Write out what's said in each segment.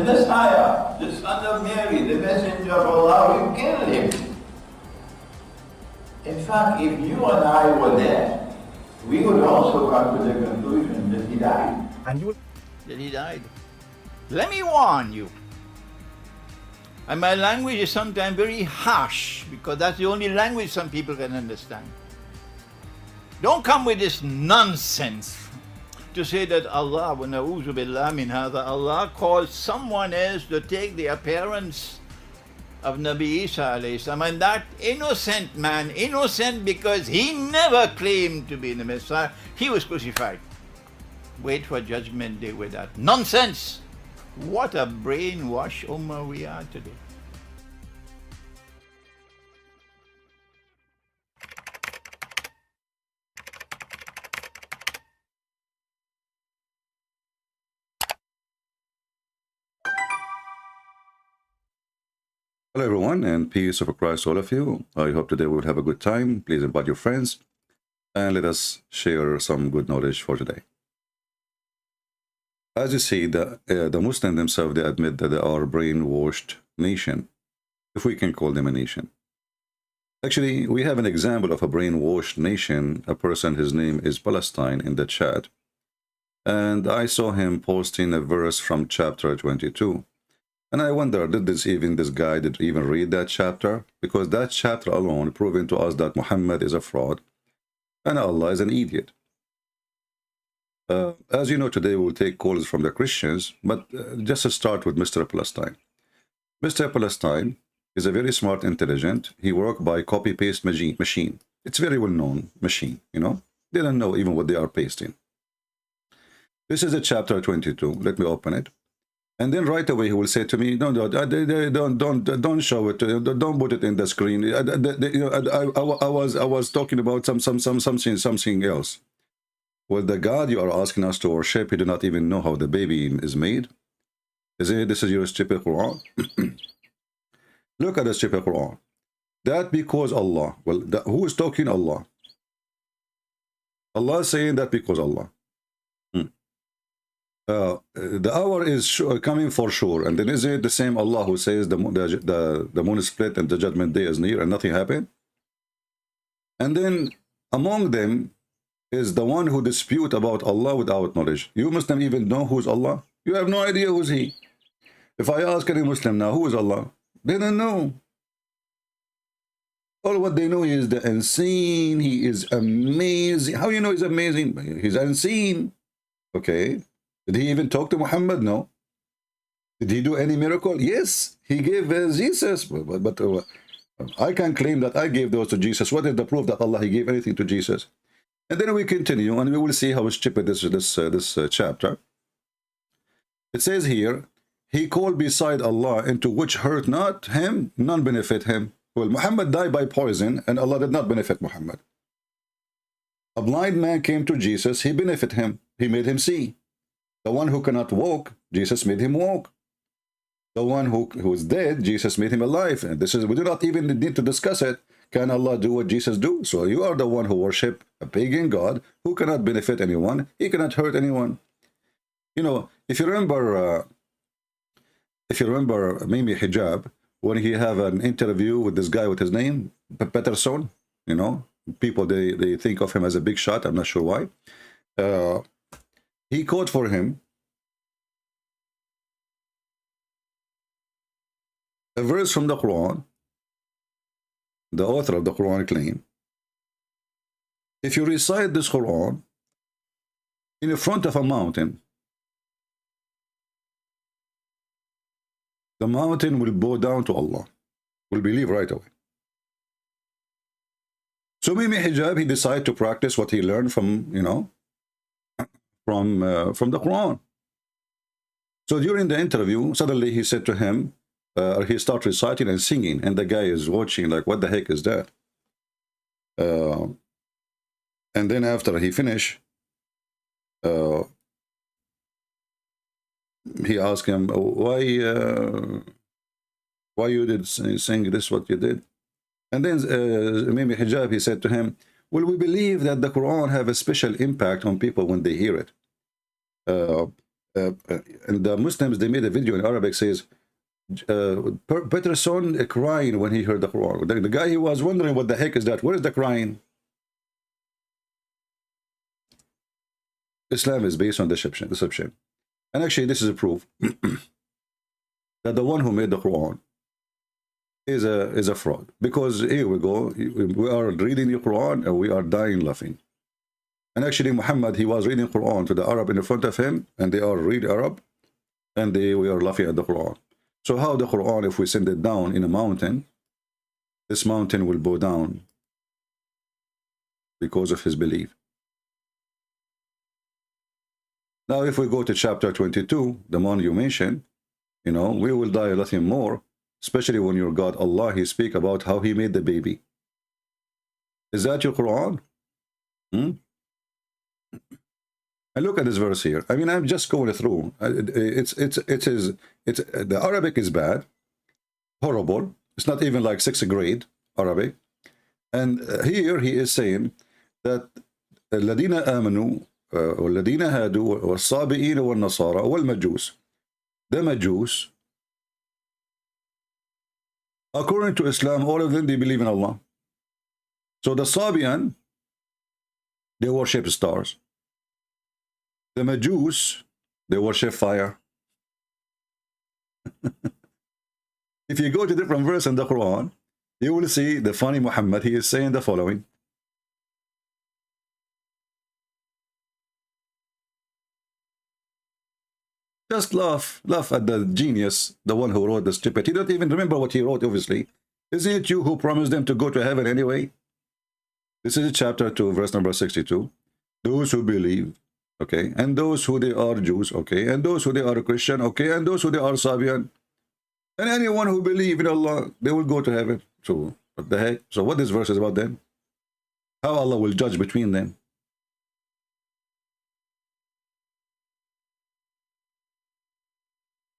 Messiah, the son of Mary, the messenger of Allah, we killed him. In fact, if you and I were there, we would also come to the conclusion that he died. And you That he died. Let me warn you. And my language is sometimes very harsh, because that's the only language some people can understand. Don't come with this nonsense to say that Allah, wa na'udhu billah min hadha, Allah calls someone else to take the appearance of Nabi Isa alayhi salam, and that innocent man, innocent because he never claimed to be the Messiah, he was crucified. Wait for judgment day with that nonsense. What a brainwash ummah we are today. Hello everyone, and peace of Christ to all of you. I hope today we will have a good time. Please invite your friends and let us share some good knowledge for today. As you see, the Muslims themselves, they admit that they are a brainwashed nation, if we can call them a nation. Actually, we have an example of a brainwashed nation, a person, his name is Palestine, in the chat. And I saw him posting a verse from chapter 22. And I wonder, did this guy even read that chapter? Because that chapter alone proving to us that Muhammad is a fraud and Allah is an idiot. As you know, today we'll take calls from the Christians, but just to start with Mr. Palestine. Mr. Palestine is a very smart, intelligent. He worked by copy-paste machine. It's a very well-known machine, you know. They don't know even what they are pasting. This is a chapter 22. Let me open it. And then right away he will say to me, "No, don't show it. Don't put it in the screen." I was talking about something else. Well, the God you are asking us to worship, you do not even know how the baby is made. This is your stupid Qur'an. Look at the stupid Qur'an. That because Allah. Well, who is talking? Allah. Allah is saying that because Allah. The hour is coming for sure, and then is it the same Allah who says the moon is split and the judgment day is near and nothing happened? And then among them is the one who dispute about Allah without knowledge. You Muslim even know who's Allah? You have no idea who's he. If I ask any Muslim now, who is Allah? They don't know. All what they know is the unseen. He is amazing. How you know he's amazing? He's unseen. Okay. Did he even talk to Muhammad? No. Did he do any miracle? Yes, he gave Jesus. But I can claim that I gave those to Jesus. What is the proof that Allah he gave anything to Jesus? And then we continue, and we will see how stupid this chapter. It says here, he called beside Allah into which hurt not him, none benefit him. Well, Muhammad died by poison, and Allah did not benefit Muhammad. A blind man came to Jesus, he benefited him. He made him see. The one who cannot walk, Jesus made him walk. The one who is dead, Jesus made him alive. And this is, we do not even need to discuss it. Can Allah do what Jesus do? So you are the one who worship a pagan God who cannot benefit anyone. He cannot hurt anyone. You know, if you remember Mimi Hijab, when he have an interview with this guy with his name, Peterson, you know, people, they think of him as a big shot. I'm not sure why. He quote for him a verse from the Quran. The author of the Quran claim, if you recite this Quran in the front of a mountain, the mountain will bow down to Allah, will believe right away. So Mimi Hijab, he decided to practice what he learned from, you know, from the Quran. So during the interview, suddenly he said to him, he started reciting and singing, and the guy is watching like, what the heck is that? And then after he finished, he asked him, why you did sing this, what you did? And then Mimi Hijab, he said to him, well, we believe that the Quran have a special impact on people when they hear it. and the Muslims, they made a video in Arabic, says, Peterson crying when he heard the Quran. The guy, he was wondering what the heck is that? Where is the crying? Islam is based on deception. And actually, this is a proof that the one who made the Quran is a fraud. Because here we go, we are reading the Quran and we are dying laughing. And actually, Muhammad, he was reading Quran to the Arab in front of him, and they are read Arab, and we are laughing at the Quran. So how the Quran, if we send it down in a mountain, this mountain will bow down because of his belief. Now, if we go to chapter 22, the one you mentioned, you know, we will die laughing more, especially when your God, Allah, he speak about how he made the baby. Is that your Quran? And look at this verse here. I mean, I'm just going through. The Arabic is bad, horrible. It's not even like 6th grade Arabic. And here he is saying that الذين آمنوا والذين هادوا والصابئين والنصارى والمجوس. The Majus, according to Islam, all of them, they believe in Allah. So the Sabian, they worship stars. The Majus, they worship fire. If you go to different verse in the Quran, you will see the funny Muhammad, he is saying the following. Just laugh at the genius, the one who wrote the stupid. He don't even remember what he wrote, obviously. Isn't it you who promised them to go to heaven anyway? This is chapter 2, verse number 62. Those who believe, okay, and those who they are Jews, okay, and those who they are Christian, okay, and those who they are Sabian, and anyone who believe in Allah, they will go to heaven. So what the heck? So what this verse is about then? How Allah will judge between them?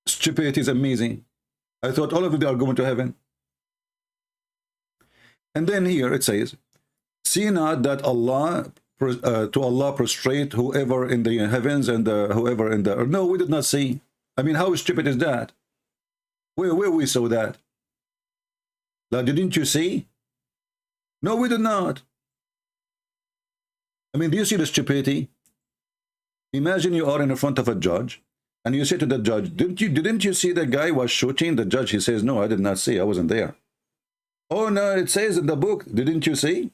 Stupidity is amazing. I thought all of them are going to heaven. And then here it says, see not that Allah, to Allah prostrate whoever in the heavens and whoever in the earth. No, we did not see. I mean, how stupid is that? Where we saw that? Like, didn't you see? No, we did not. I mean, do you see the stupidity? Imagine you are in front of a judge, and you say to the judge, didn't you see the guy was shooting? The judge, he says, no, I did not see. I wasn't there. Oh, no, it says in the book, didn't you see?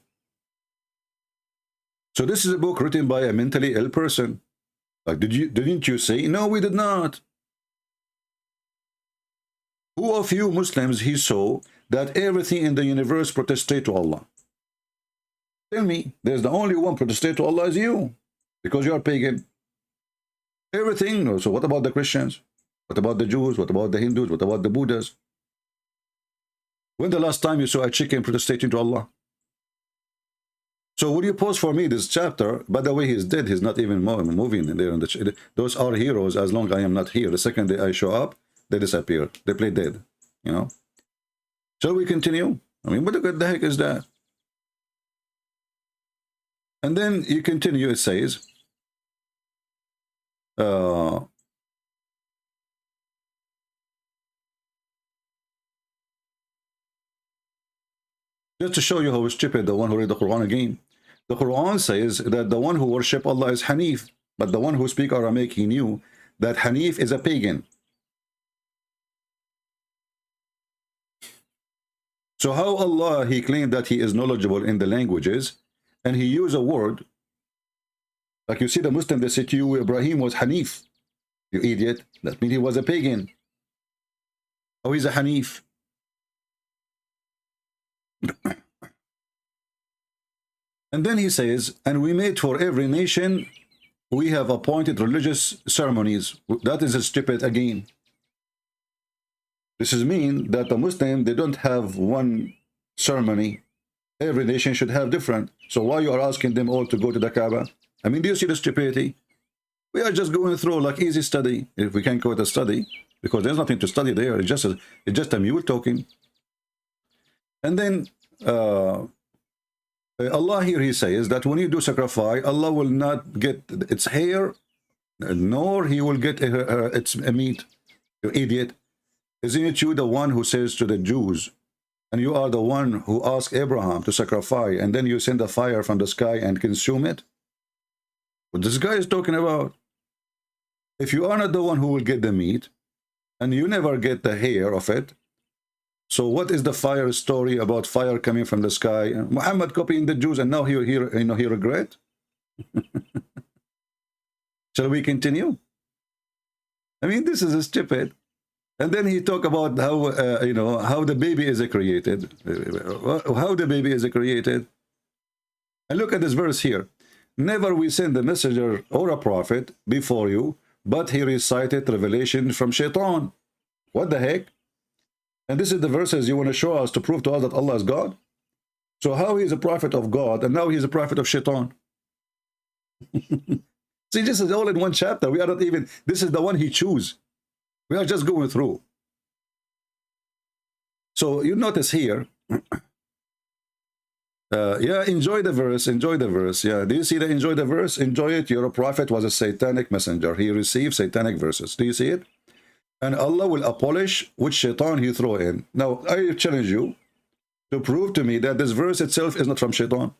So this is a book written by a mentally ill person. Like, didn't you see? No, we did not. Who of you Muslims he saw that everything in the universe protested to Allah? Tell me, there's the only one protested to Allah is you, because you are pagan. Everything. So what about the Christians? What about the Jews? What about the Hindus? What about the Buddhas? When the last time you saw a chicken protesting to Allah? So would you post for me this chapter? By the way, he's dead. He's not even moving in there. Those are heroes as long as I am not here. The second day I show up, they disappear. They play dead. You know? Shall we continue? I mean, what the heck is that? And then you continue, it says, just to show you how stupid the one who read the Quran again. The Quran says that the one who worship Allah is Hanif, but the one who speak Aramaic, he knew that Hanif is a pagan. So how Allah, he claimed that he is knowledgeable in the languages, and he used a word, like you see the Muslim, they say to you, Ibrahim was Hanif. You idiot. That means he was a pagan. Oh, he's a Hanif. And then he says, and we made for every nation, we have appointed religious ceremonies. That is stupid again. This is mean that the Muslim, they don't have one ceremony. Every nation should have different. So why you are asking them all to go to the Kaaba? I mean, do you see the stupidity? We are just going through like easy study, if we can call it a study, because there's nothing to study there. It's just a mule talking. And then Allah here, he says that when you do sacrifice, Allah will not get its hair nor he will get its meat. You idiot. Isn't it you the one who says to the Jews, and you are the one who asked Abraham to sacrifice, and then you send a fire from the sky and consume it? What this guy is talking about? If you are not the one who will get the meat, and you never get the hair of it, so what is the fire story about fire coming from the sky? Muhammad copying the Jews, and now he regret? Shall we continue? I mean, this is stupid. And then he talk about how how the baby is created, how the baby is created. And look at this verse here. Never we send a messenger or a prophet before you, but he recited revelation from Shaitan. What the heck? And this is the verses you want to show us to prove to us that Allah is God? So how he is a prophet of God and now he is a prophet of Shaitan? See, this is all in one chapter. We are not even, this is the one he chose. We are just going through. So you notice here, yeah, enjoy the verse, enjoy the verse. Yeah, do you see the enjoy the verse? Enjoy it. Your prophet was a satanic messenger. He received satanic verses. Do you see it? And Allah will abolish which shaitan he throw in. Now, I challenge you to prove to me that this verse itself is not from shaitan.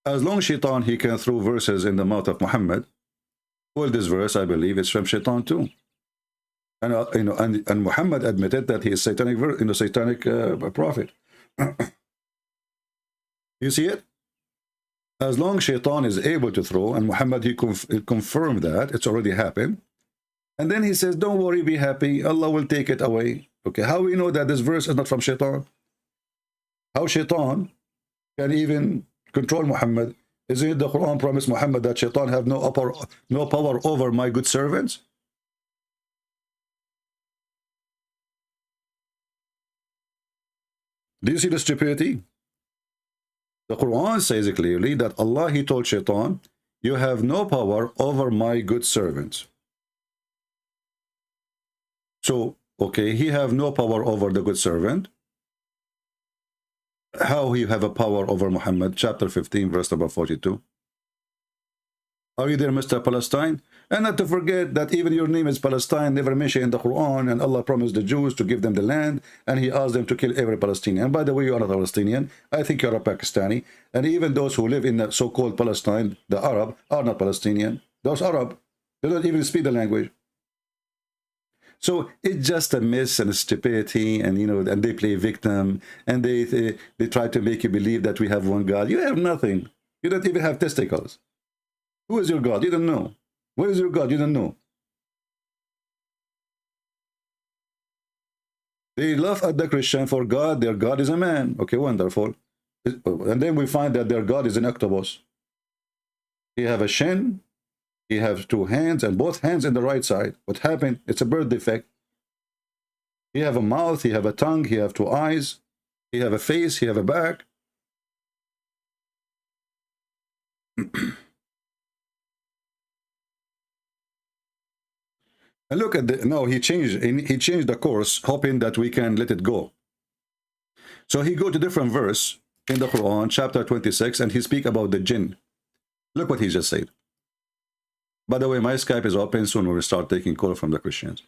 As long as shaitan, he can throw verses in the mouth of Muhammad. Well, this verse, I believe, is from shaitan too. And and Muhammad admitted that he is satanic, satanic prophet. You see it? As long as shaitan is able to throw, and Muhammad he confirmed that it's already happened, and then he says, "Don't worry, be happy. Allah will take it away." Okay, how we know that this verse is not from shaitan? How shaitan can even control Muhammad? Isn't it the Quran promised Muhammad that shaitan have no power over my good servants? Do you see the stupidity? The Quran says clearly that Allah, he told shaitan, you have no power over my good servants. So, okay, he have no power over the good servant. How he have a power over Muhammad? Chapter 15, verse number 42. Are you there, Mr. Palestine? And not to forget that even your name is Palestine, never mentioned in the Quran, and Allah promised the Jews to give them the land, and he asked them to kill every Palestinian. And by the way, you are not a Palestinian. I think you're a Pakistani. And even those who live in the so-called Palestine, the Arab, are not Palestinian. Those Arab, they don't even speak the language. So it's just a mess and a stupidity, and and they play victim, and they try to make you believe that we have one God. You have nothing. You don't even have testicles. Who is your God? You don't know. Where is your God? You don't know. They laugh at the Christian for God. Their God is a man. Okay, wonderful. And then we find that their God is an octopus. He have a shin. He has two hands, and both hands in the right side. What happened? It's a birth defect. He have a mouth. He have a tongue. He have two eyes. He have a face. He have a back. And look at the, no, he changed the course, hoping that we can let it go. So he go to different verse in the Quran, chapter 26, and he speak about the jinn. Look what he just said. By the way, my Skype is open. Soon we will start taking call from the Christians.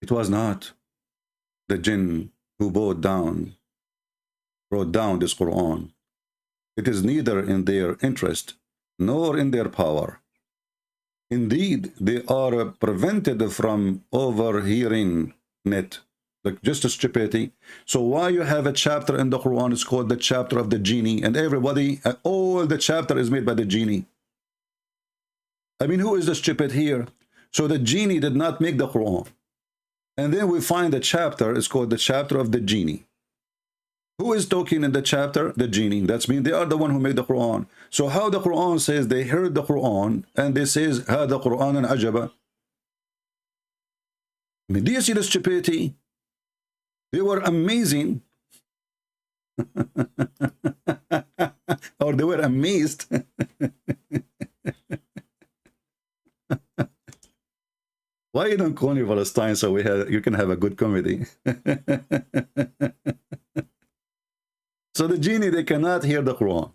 It was not the jinn who wrote down this Quran. It is neither in their interest nor in their power. Indeed, they are prevented from overhearing it. Like just a stupidity. So why you have a chapter in the Quran, it's called the chapter of the genie, and everybody, all the chapter is made by the genie. I mean, who is the stupid here? So the genie did not make the Quran. And then we find the chapter is called the chapter of the genie. Who is talking in the chapter? The genie. That's mean they are the one who made the Quran. So how the Quran says they heard the Quran and they says, هذا قرآن عجبا. I mean, do you see the stupidity? They were amazing. Or they were amazed. Why you don't call me Palestine so you can have a good comedy? So the genie, they cannot hear the Quran.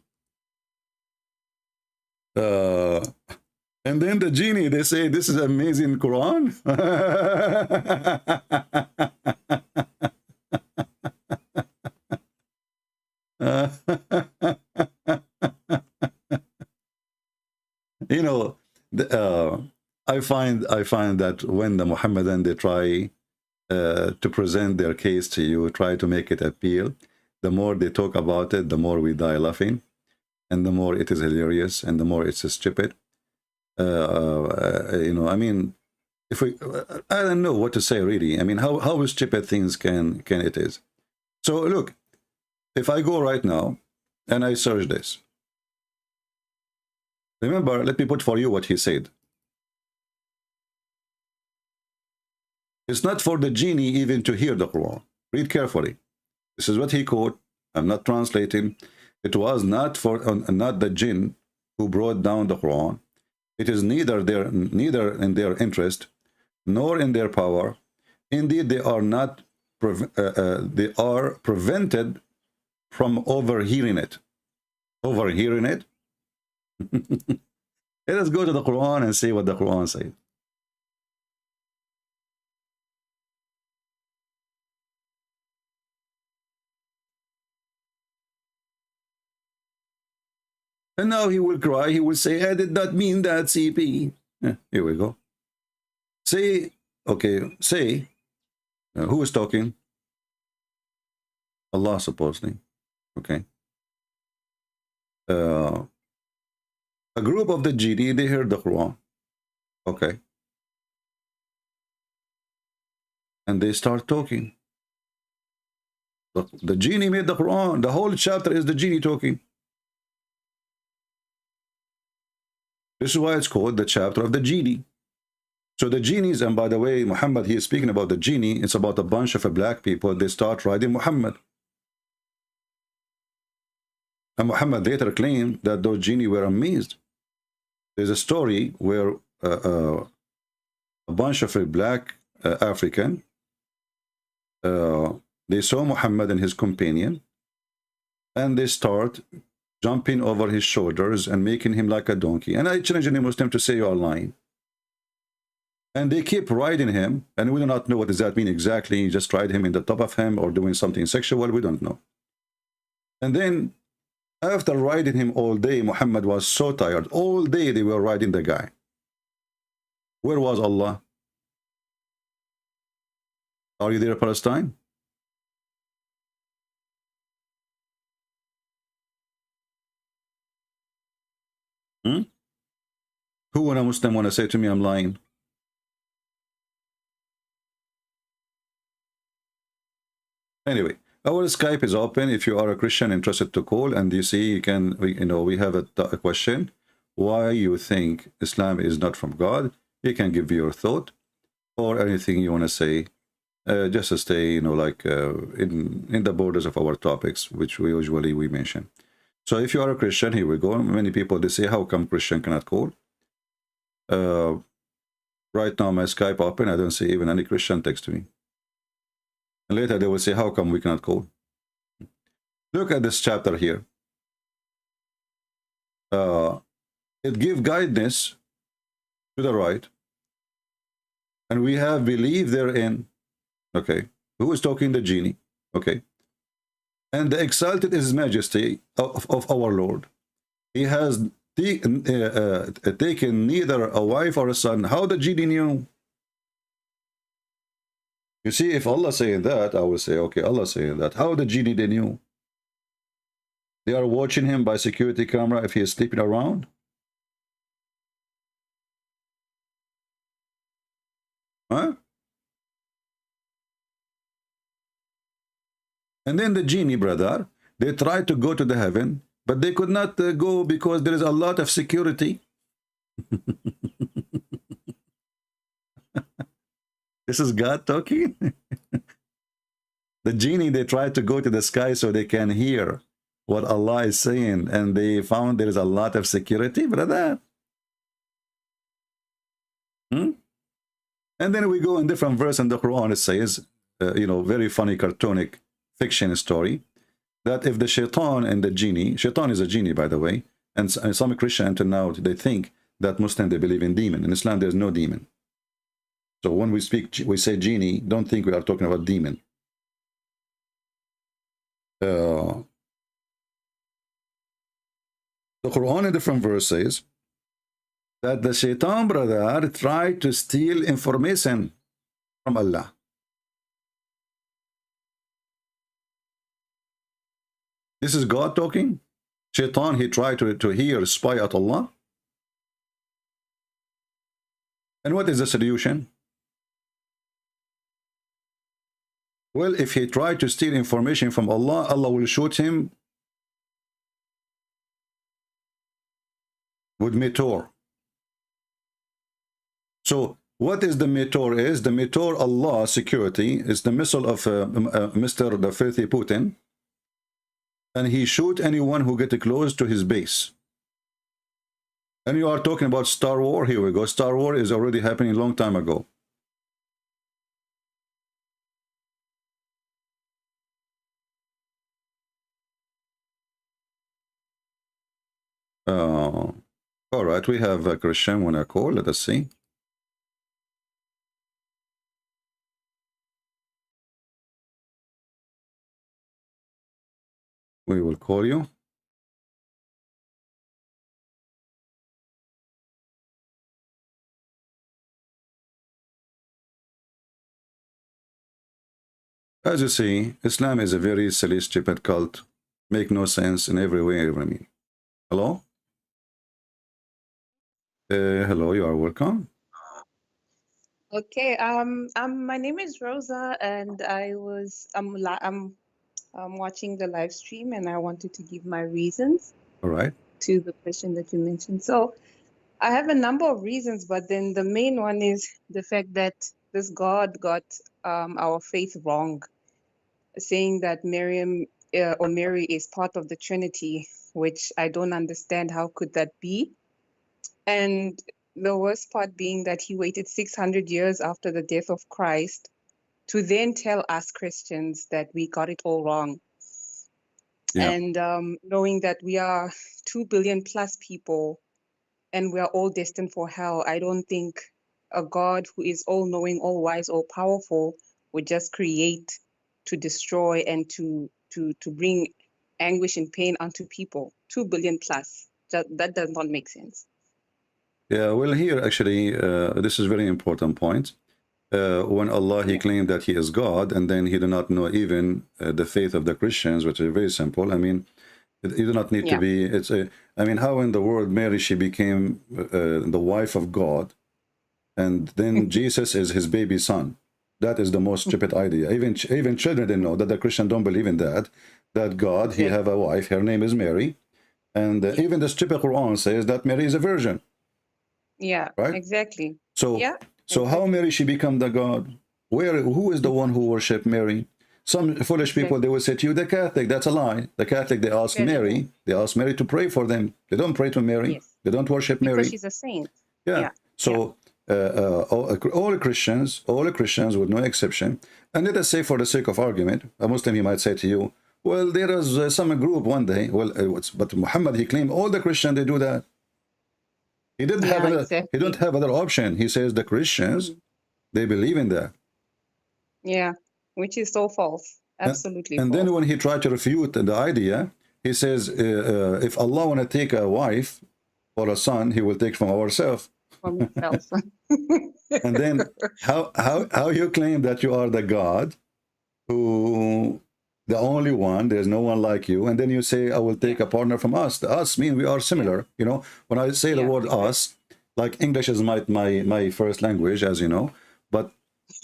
And then the genie, they say, this is amazing Quran. You know, I find that when the Muhammadan, they try to present their case to you, try to make it appeal, the more they talk about it, the more we die laughing, and the more it is hilarious, and the more it's stupid. You know, I mean, if we, I don't know what to say really. I mean, how stupid things can it is. So look, if I go right now and I search this, remember, let me put for you what he said. It's not for the genie even to hear the Quran. Read carefully. This is what he quote. I'm not translating. It was not for not the jinn who brought down the Quran. It is neither in their interest nor in their power. Indeed, they are not. They are prevented from overhearing it. Overhearing it. Let us go to the Quran and see what the Quran says. And now he will cry, he will say, I did not mean that, CP. Here we go. Say, okay, say, who is talking? Allah, supposedly. Okay. A group of the genie, they heard the Quran. Okay. And they start talking. The genie made the Quran. The whole chapter is the genie talking. This is why it's called the chapter of the genie. So the genies, and by the way, Muhammad, he is speaking about the genie. It's about a bunch of black people. They start riding Muhammad. And Muhammad later claimed that those genie were amazed. There's a story where a bunch of black African, they saw Muhammad and his companion, and they start jumping over his shoulders and making him like a donkey. And I challenge any Muslim to say you are lying. And they keep riding him, and we do not know what does that mean exactly. Just ride him in the top of him or doing something sexual, we don't know. And then after riding him all day, Muhammad was so tired. All day they were riding the guy. Where was Allah? Are you there, Palestine? Who when a Muslim want to say to me I'm lying? Anyway, our Skype is open. If you are a Christian interested to call, and you see, you can, we have a question. Why you think Islam is not from God? You can give your thought or anything you want to say. Just to stay, like in the borders of our topics, which we usually mention. So if you are a Christian, here we go. Many people, they say, how come Christian cannot call? Right now, my Skype open. I don't see even any Christian text to me. And later they will say, how come we cannot call? Look at this chapter here. It gives guidance to the right. And we have believed therein. Okay. Who is talking? The genie. Okay. And the exalted is majesty of our Lord. He has taken neither a wife or a son. How the genie knew? You see, if Allah saying that, I will say, okay, Allah saying that. How the genie they knew? They are watching him by security camera if he is sleeping around. Huh? And then the genie, brother, they tried to go to the heaven, but they could not go because there is a lot of security. This is God talking. The genie, they tried to go to the sky so they can hear what Allah is saying, and they found there is a lot of security, brother. And then we go in different verse in the Quran. It says, very funny cartoonic fiction story. that if the shaitan and the genie, shaitan is a genie, by the way, and some Christian until now, they think that Muslim, they believe in demon. In Islam, there's no demon. So when we say genie, don't think we are talking about demon. The Quran in different verses that the shaitan, brother, tried to steal information from Allah. This is God talking. Shaitan, he tried to hear, spy at Allah. And what is the solution? Well, if he tried to steal information from Allah, Allah will shoot him with meteor. So what is the meteor is? The meteor, Allah security, is the missile of Mr. the filthy Putin. And he shoot anyone who get close to his base. And you are talking about Star Wars. Here we go. Star Wars is already happening a long time ago. All right, we have a Christian on a call. Let us see. We will call you. As you see, Islam is a very silly, stupid cult. Make no sense in every way, every mean. Hello? Hello, you are welcome. Okay, my name is Rosa, and I'm watching the live stream, and I wanted to give my reasons All right. to the question that you mentioned. So I have a number of reasons, but then the main one is the fact that this God got our faith wrong, saying that Mary is part of the Trinity, which I don't understand. How could that be? And the worst part being that he waited 600 years after the death of Christ to then tell us Christians that we got it all wrong. Yeah. And knowing that we are 2 billion plus people and we are all destined for hell, I don't think a God who is all-knowing, all-wise, all-powerful would just create to destroy and to bring anguish and pain unto people. 2 billion plus. That does not make sense. Yeah, well, here actually, this is a very important point. When Allah, he claimed that he is God, and then he did not know even the faith of the Christians, which is very simple. I mean, you do not need to be, I mean, how in the world Mary, she became the wife of God, and then Jesus is his baby son. That is the most stupid idea. Even children didn't know that. The Christian don't believe in that God, he have a wife, her name is Mary, and even the stupid Quran says that Mary is a virgin. Yeah, right? Exactly. So, yeah, so how Mary she become the God? Who is the one who worship Mary? Some foolish people, they will say to you, the Catholic, that's a lie. The Catholic, they ask Mary, they ask Mary to pray for them. They don't pray to Mary. Yes. They don't worship Because Mary. she's a saint. Yeah. So all Christians, with no exception, and let us say for the sake of argument, a Muslim, he might say to you, well, there is some group one day, but Muhammad, he claimed all the Christians, they do that. He didn't have he don't have other option. He says the Christians, they believe in that. Yeah, which is so false. Absolutely and false. then when he tried to refute the idea, he says, if Allah want to take a wife or a son, he will take from ourselves. From himself. And then how you claim that you are the God who the only one, there's no one like you, and then you say I will take a partner from us. The us mean we are similar. You know, when I say the word us, like English is my first language, as you know, but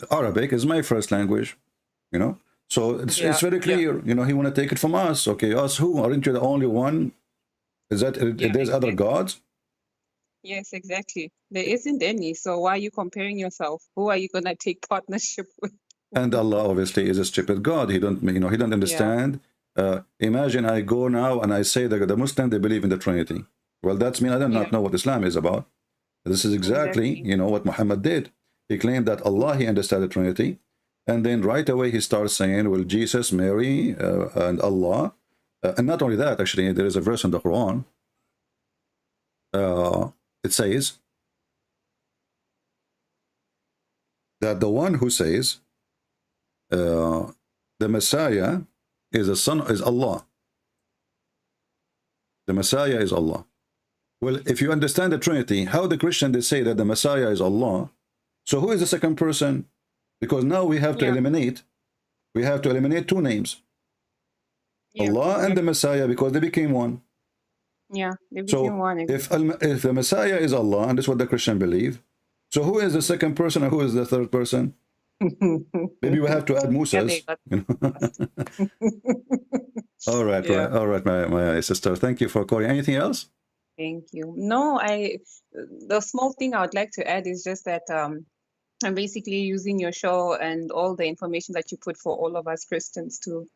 Arabic is my first language, you know. So it's very clear, you know, he want to take it from us. Okay, us who? Aren't you the only one? Is that there's other gods? Yes, exactly. There isn't any. So why are you comparing yourself? Who are you gonna take partnership with? And Allah obviously is a stupid God. He don't, you know, he don't understand. Imagine I go now and I say that the Muslim, they believe in the Trinity. Well, that's mean I do not know what Islam is about. This is exactly, you know, what Muhammad did. He claimed that Allah, he understood the Trinity. And then right away he starts saying, well, Jesus, Mary, and Allah, And not only that, actually, there is a verse in the Quran. It says that the one who says the Messiah is a son is Allah. The Messiah is Allah. Well, if you understand the Trinity, how the Christian they say that the Messiah is Allah, so who is the second person? Because now we have to eliminate two names. Allah and the Messiah, because they became one. Yeah, they became one. If the Messiah is Allah, and this is what the Christian believe, so who is the second person and who is the third person? Maybe we have to add Musa's. You know? All right, all right, my sister. Thank you for calling. Anything else? Thank you. No, the small thing I would like to add is just that I'm basically using your show and all the information that you put for all of us Christians to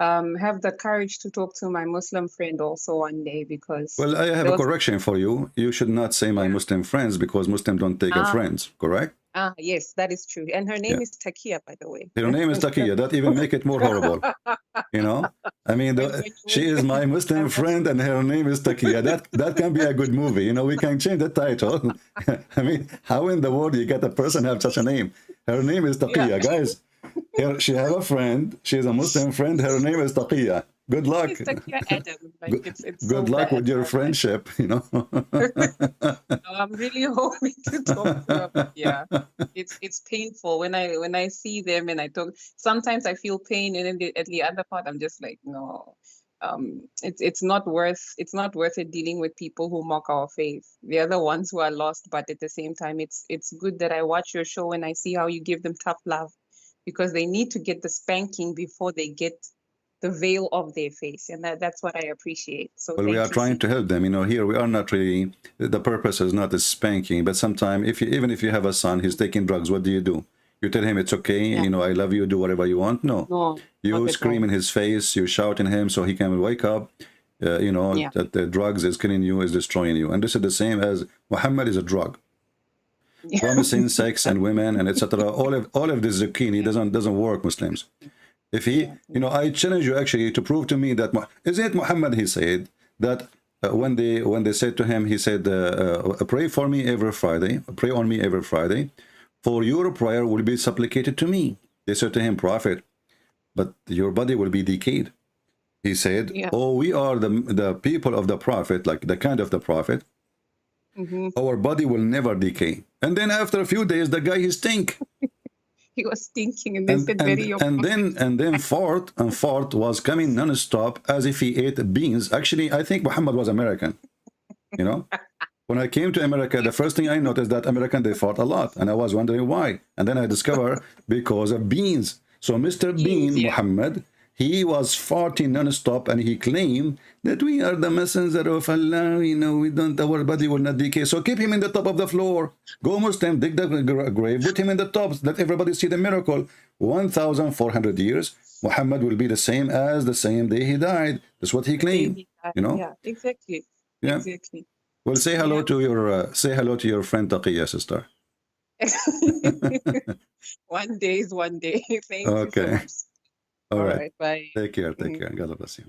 have the courage to talk to my Muslim friend also one day, because... Well, I have a correction for you. You should not say my Muslim friends, because Muslims don't take friends, correct? Yes, that is true. And her name is Takia, by the way. Her name is Takia. That even make it more horrible. You know? I mean, she is my Muslim friend and her name is Takia. That can be a good movie. You know, we can change the title. I mean, how in the world you get a person have such a name? Her name is Takia, guys. She have a friend. She's a Muslim friend. Her name is Takia. Good luck. It's Takia Adam. Like, it's good so luck bad, with your friendship, you know. No, I'm really hoping to talk to them. Yeah, it's painful when I see them and I talk. Sometimes I feel pain, and then at the other part, I'm just like, no, it's not worth it dealing with people who mock our faith. They're the ones who are lost. But at the same time, it's good that I watch your show and I see how you give them tough love, because they need to get the spanking before they get the veil of their face, and that's what I appreciate. So well, we are trying to help them. You know, here we are not really, the purpose is not a spanking, but sometimes even if you have a son, he's taking drugs, what do? You tell him it's okay, you know, I love you, do whatever you want. No, you scream in his face, you shout in him so he can wake up, you know, that the drugs is killing you, is destroying you. And this is the same as Muhammad is a drug. Promising sex and women and etc. All of this zucchini doesn't work, Muslims. If he, you know, I challenge you actually to prove to me that, isn't it Muhammad, he said, that when they said to him, he said, pray for me every Friday, pray on me every Friday, for your prayer will be supplicated to me. They said to him, Prophet, but your body will be decayed. He said, oh, we are the people of the Prophet, like the kind of the Prophet. Our body will never decay. And then after a few days, the guy, he stink. He was thinking, and they said very and then fart was coming non-stop as if he ate beans. Actually, I think Muhammad was American. You know, when I came to America, the first thing I noticed that American, they fart a lot, and I was wondering why. And then I discovered because of beans. So Mr. Bean, Muhammad, he was farting non-stop, and he claimed that we are the messenger of Allah, you know, our body will not decay. So keep him in the top of the floor. Go Muslim, dig the grave, put him in the top, let everybody see the miracle. 1,400 years, Muhammad will be the same as the same day he died. That's what he claimed, you know? Yeah, exactly. Yeah. Exactly. Well, say hello to your friend Taqiya, sister. One day is one day. Thank you so much. All right. Bye. Take care. God bless you.